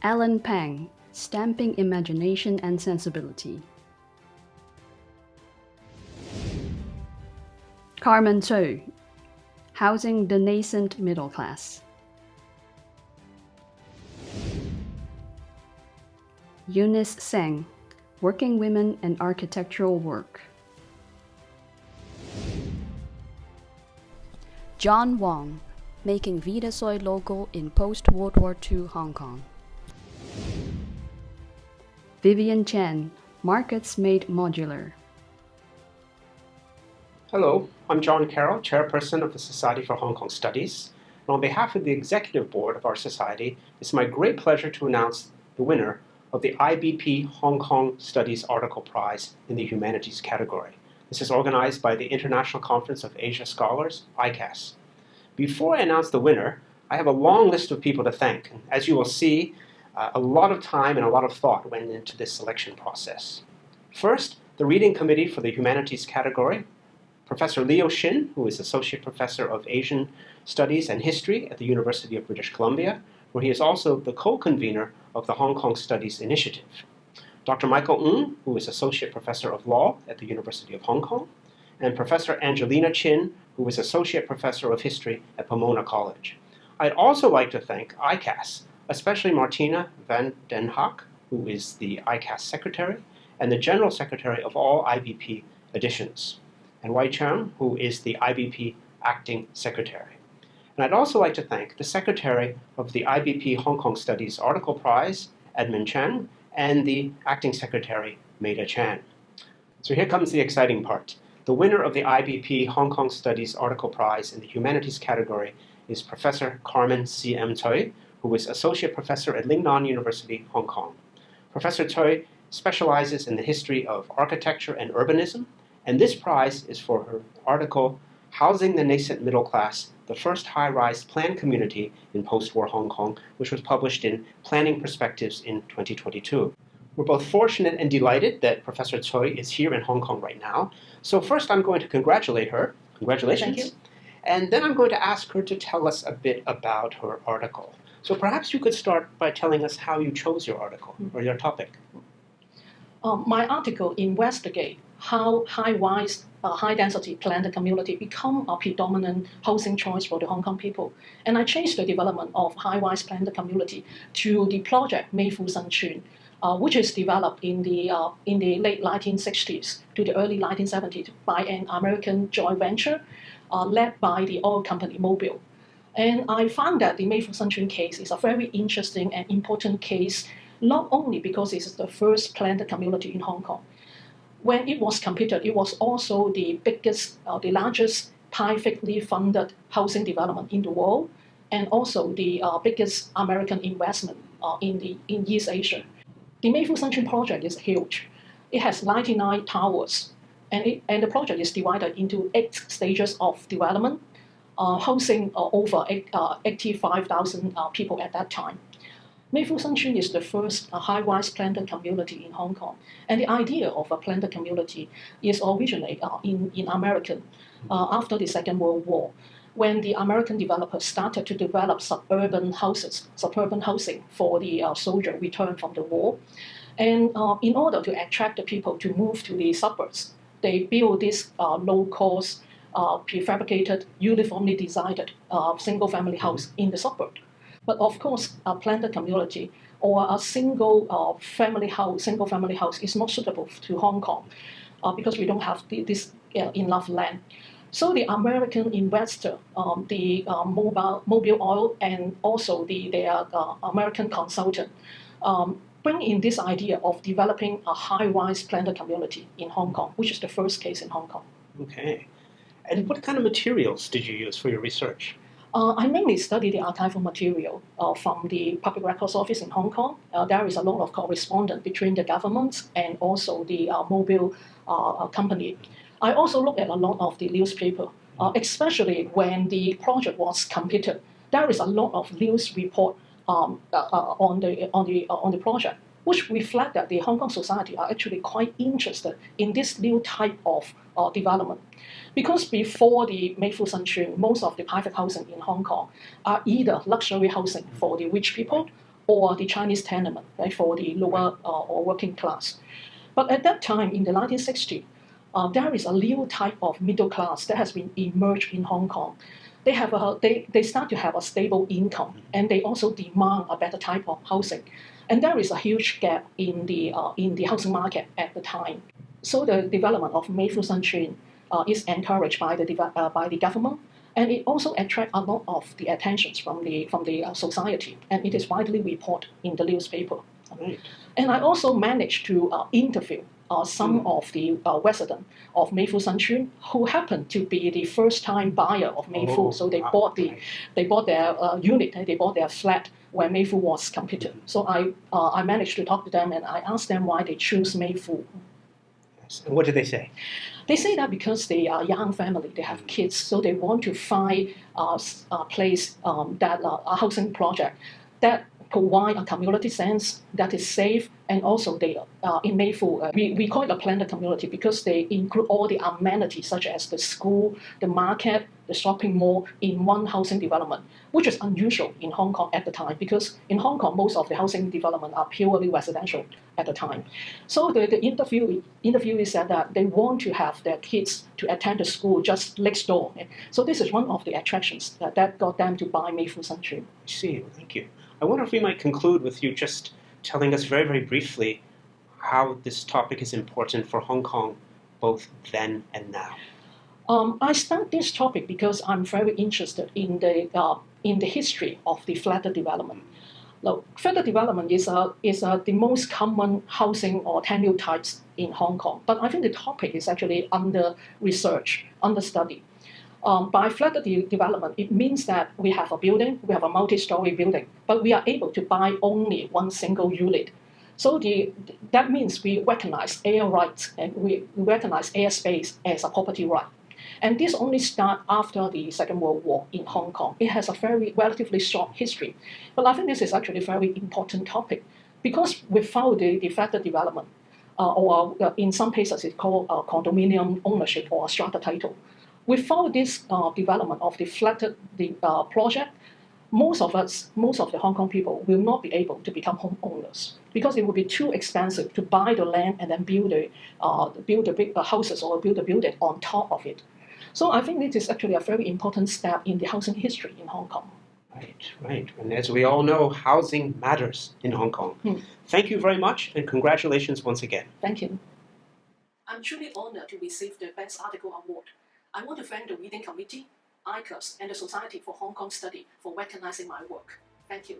Alan Pang, Stamping Imagination and Sensibility. Carmen Choi, Housing the Nascent Middle Class. Eunice Seng, Working Women and Architectural Work. John Wong, Making Vitasoy Local in Post-World War II Hong Kong. Vivian Chen, Markets Made Modular. Hello, I'm John Carroll, Chairperson of the Society for Hong Kong Studies. And on behalf of the Executive Board of our Society, it's my great pleasure to announce the winner of the IBP Hong Kong Studies Article Prize in the Humanities category. This is organized by the International Conference of Asia Scholars, ICAS. Before I announce the winner, I have a long list of people to thank. As you will see, a lot of time and a lot of thought went into this selection process. First, the Reading Committee for the Humanities category, Professor Leo Shin, who is Associate Professor of Asian Studies and History at the University of British Columbia, where he is also the co-convener of the Hong Kong Studies Initiative. Dr. Michael Ng, who is Associate Professor of Law at the University of Hong Kong, and Professor Angelina Chin, who is Associate Professor of History at Pomona College. I'd also like to thank ICAS, especially Martina van den Haak, who is the ICAS Secretary, and the General Secretary of all IBP editions, and Wai Chang, who is the IBP Acting Secretary. And I'd also like to thank the Secretary of the IBP Hong Kong Studies Article Prize, Edmund Chang, and the Acting Secretary, Maida Chan. So here comes the exciting part. The winner of the IBP Hong Kong Studies Article Prize in the Humanities category is Professor Carmen C.M. Choi, who is Associate Professor at Lingnan University, Hong Kong. Professor Choi specializes in the history of architecture and urbanism, and this prize is for her article, Housing the Nascent Middle Class, the First High-Rise Planned Community in Post-War Hong Kong, which was published in Planning Perspectives in 2022. We're both fortunate and delighted that Professor Choi is here in Hong Kong right now. So first I'm going to congratulate her. Congratulations. Thank you. And then I'm going to ask her to tell us a bit about her article. So perhaps you could start by telling us how you chose your article or your topic. My article investigates how high-rise, high-density planned community become a predominant housing choice for the Hong Kong people. And I changed the development of high-rise planned community to the project Mei Fu Shen Chun, which is developed in the late 1960s to the early 1970s by an American joint venture led by the oil company Mobil. And I found that the Mei Fu Shen Chun case is a very interesting and important case, not only because it is the first planned community in Hong Kong. When it was completed, it was also the biggest, the largest privately funded housing development in the world, and also the biggest American investment in East Asia. The Mei Fu Shen Chun project is huge. It has 99 towers, and the project is divided into 8 stages of development, housing over 85,000 people at that time. Mei Fu Shen Chun is the first high-rise planned community in Hong Kong. And the idea of a planned community is originally in America after the Second World War, when the American developers started to develop suburban housing for the soldier returned from the war. And in order to attract the people to move to the suburbs, they built this low-cost, prefabricated, uniformly designed single-family house in the suburb. But of course, a planned community or a single-family house is not suitable to Hong Kong because we don't have this enough land. So the American investor, the Mobil Oil, and also their American consultant bring in this idea of developing a high-rise planned community in Hong Kong, which is the first case in Hong Kong. Okay. And what kind of materials did you use for your research? I mainly studied the archival material from the Public Records Office in Hong Kong. There is a lot of correspondence between the government and also the Mobil company. I also looked at a lot of the newspaper, especially when the project was completed. There is a lot of news report on the project, which reflect that the Hong Kong society are actually quite interested in this new type of development. Because before the Mei Fu Shen Chun, most of the private housing in Hong Kong are either luxury housing for the rich people or the Chinese tenement, right, for the lower or working class. But at that time, in the 1960s, there is a new type of middle class that has been emerged in Hong Kong. They start to have a stable income, and they also demand a better type of housing. And there is a huge gap in the housing market at the time. So the development of Mayfu Sanchun is encouraged by the government, and it also attracts a lot of the attentions from the society, and it is widely reported in the newspaper. Right. And I also managed to interview some of the residents of Mayfu Sanchun who happened to be the first-time buyer of Mayfu. So they bought their unit, they bought their flat when Mayfu was completed. So I managed to talk to them, and I asked them why they choose Mayfu. Yes. And what did they say? They say that because they are a young family, they have kids, so they want to find a place, a housing project that provide a community sense that is safe, and also they in Mayfu we call it a planned community because they include all the amenities such as the school, the market, the shopping mall in one housing development, which is unusual in Hong Kong at the time because in Hong Kong most of the housing development are purely residential at the time. So the interviewee said that they want to have their kids to attend the school just next door. So this is one of the attractions that got them to buy Mayfu Sanchun. I see. Thank you. I wonder if we might conclude with you just telling us very, very briefly how this topic is important for Hong Kong, both then and now. I start this topic because I'm very interested in the history of the flatter development. Now, flatter development is the most common housing or tenure types in Hong Kong, but I think the topic is actually under research, under study. By flatter development, it means that we have a building, we have a multi-story building, but we are able to buy only one single unit. So that means we recognize air rights and we recognize airspace as a property right. And this only started after the Second World War in Hong Kong. It has a relatively short history. But I think this is actually a very important topic because without the flatter development, or in some places it's called condominium ownership or strata title, without this development of the flattered project, most of the Hong Kong people will not be able to become homeowners because it would be too expensive to buy the land and then build the big houses or build a building on top of it. So I think this is actually a very important step in the housing history in Hong Kong. Right. And as we all know, housing matters in Hong Kong. Thank you very much, and congratulations once again. Thank you. I'm truly honored to receive the Best Article Award. I want to thank the reading committee, ICAS, and the Society for Hong Kong Study for recognizing my work. Thank you.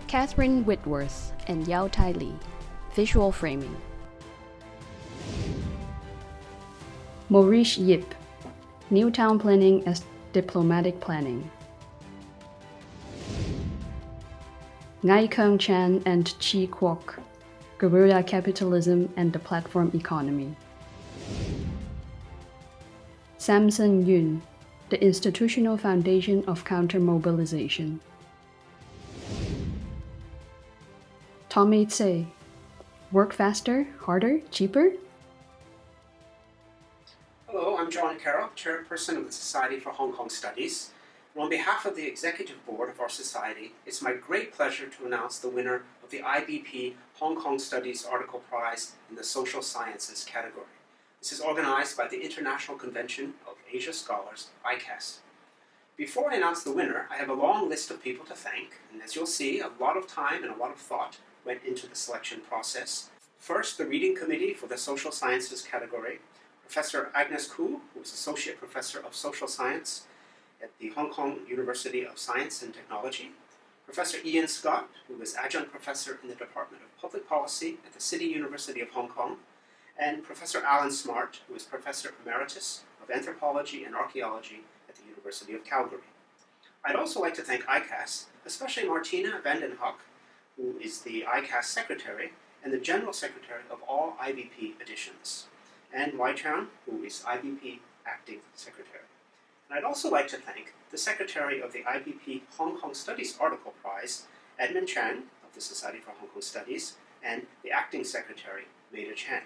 Catherine Whitworth and Yao Tai Li. Visual framing. Maurice Yip. New Town Planning as Diplomatic Planning. Ngai Kung Chan and Chi Kwok. Guerrilla Capitalism and the Platform Economy. Samson Yun. The Institutional Foundation of Counter-Mobilization. Tommy Tse. Work faster, harder, cheaper? Hello, I'm John Carroll, Chairperson of the Society for Hong Kong Studies. And on behalf of the Executive Board of our Society, it's my great pleasure to announce the winner of the IBP Hong Kong Studies Article Prize in the Social Sciences category. This is organized by the International Convention of Asia Scholars, ICAS. Before I announce the winner, I have a long list of people to thank, and as you'll see, a lot of time and a lot of thought went into the selection process. First, the Reading Committee for the Social Sciences category, Professor Agnes Koo, who is Associate Professor of Social Science at the Hong Kong University of Science and Technology, Professor Ian Scott, who is Adjunct Professor in the Department of Public Policy at the City University of Hong Kong, and Professor Alan Smart, who is Professor Emeritus of Anthropology and Archaeology at the University of Calgary. I'd also like to thank ICAS, especially Martina Vandenhoek, who is the ICAS Secretary and the General Secretary of all IBP editions, and Wai Chan, who is IBP Acting Secretary. And I'd also like to thank the Secretary of the IBP Hong Kong Studies Article Prize, Edmund Chan of the Society for Hong Kong Studies, and the Acting Secretary, Maida Chan.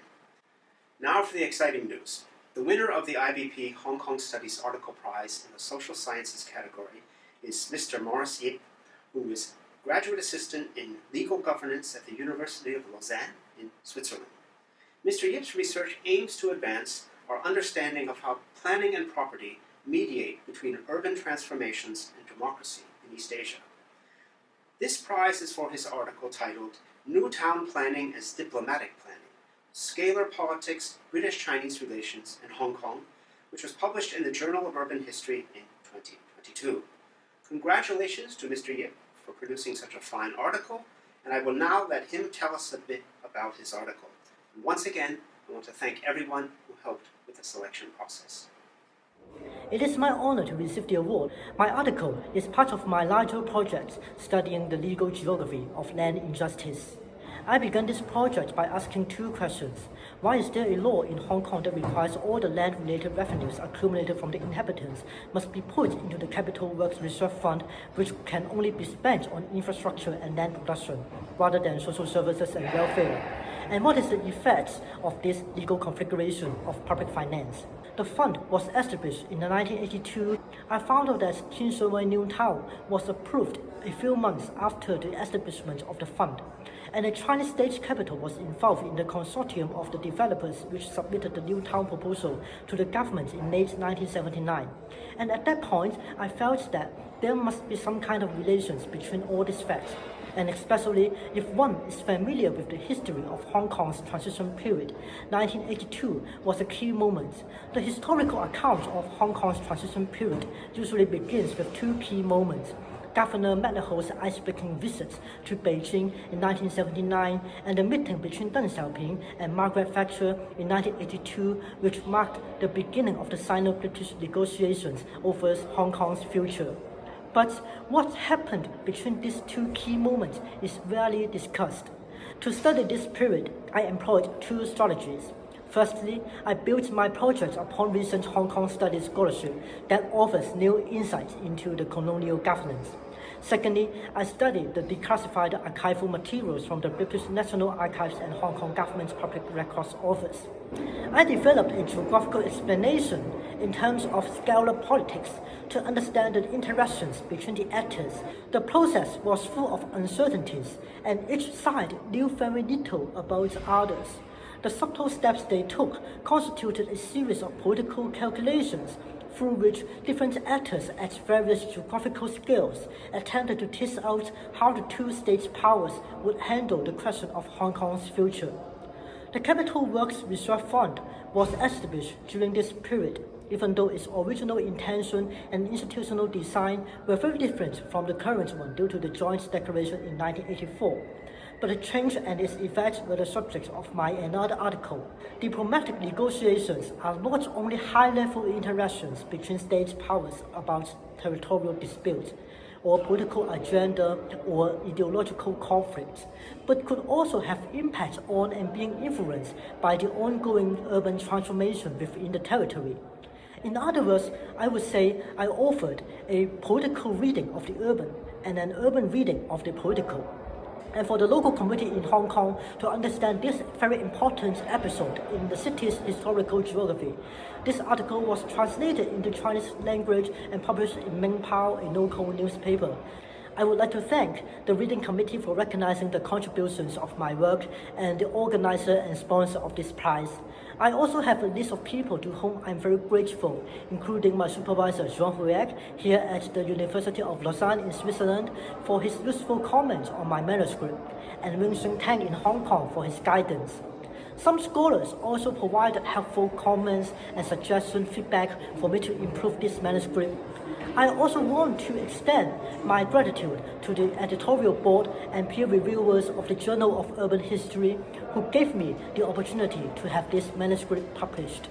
Now for the exciting news. The winner of the IBP Hong Kong Studies Article Prize in the Social Sciences category is Mr. Maurice Yip, who is Graduate Assistant in Legal Governance at the University of Lausanne in Switzerland. Mr. Yip's research aims to advance our understanding of how planning and property mediate between urban transformations and democracy in East Asia. This prize is for his article titled New Town Planning as Diplomatic Planning, Scalar Politics, British-Chinese Relations in Hong Kong, which was published in the Journal of Urban History in 2022. Congratulations to Mr. Yip for producing such a fine article, and I will now let him tell us a bit about his article. And once again, I want to thank everyone who helped with the selection process. It is my honor to receive the award. My article is part of my larger project studying the legal geography of land injustice. I began this project by asking two questions. Why is there a law in Hong Kong that requires all the land-related revenues accumulated from the inhabitants must be put into the Capital Works Reserve Fund, which can only be spent on infrastructure and land production, rather than social services and welfare? And what is the effect of this legal configuration of public finance? The fund was established in 1982. I found out that Chin Shui Wai New Town was approved a few months after the establishment of the fund, and the Chinese state capital was involved in the consortium of the developers which submitted the new town proposal to the government in late 1979. And at that point, I felt that there must be some kind of relations between all these facts, and especially if one is familiar with the history of Hong Kong's transition period. 1982 was a key moment. The historical account of Hong Kong's transition period usually begins with two key moments: Governor McNaho's ice-breaking visit to Beijing in 1979, and the meeting between Deng Xiaoping and Margaret Thatcher in 1982, which marked the beginning of the Sino-British negotiations over Hong Kong's future. But what happened between these two key moments is rarely discussed. To study this period, I employed two strategies. Firstly, I built my project upon recent Hong Kong studies scholarship that offers new insights into the colonial governance. Secondly, I studied the declassified archival materials from the British National Archives and Hong Kong Government's Public Records Office. I developed a geographical explanation in terms of scalar politics to understand the interactions between the actors. The process was full of uncertainties, and each side knew very little about others. The subtle steps they took constituted a series of political calculations through which different actors at various geographical scales attempted to tease out how the two state powers would handle the question of Hong Kong's future. The Capital Works Reserve Fund was established during this period, even though its original intention and institutional design were very different from the current one due to the Joint Declaration in 1984. But the change and its effects were the subject of my another article. Diplomatic negotiations are not only high-level interactions between state powers about territorial disputes, or political agenda, or ideological conflicts, but could also have impact on and being influenced by the ongoing urban transformation within the territory. In other words, I would say I offered a political reading of the urban and an urban reading of the political. And for the local community in Hong Kong to understand this very important episode in the city's historical geography, this article was translated into Chinese language and published in Ming Pao, a local newspaper. I would like to thank the reading committee for recognizing the contributions of my work and the organizer and sponsor of this prize. I also have a list of people to whom I'm very grateful, including my supervisor Zhuang Huiek here at the University of Lausanne in Switzerland for his useful comments on my manuscript, and Wing Sheng Tang in Hong Kong for his guidance. Some scholars also provided helpful comments and suggestion feedback for me to improve this manuscript. I also want to extend my gratitude to the editorial board and peer reviewers of the Journal of Urban History who gave me the opportunity to have this manuscript published.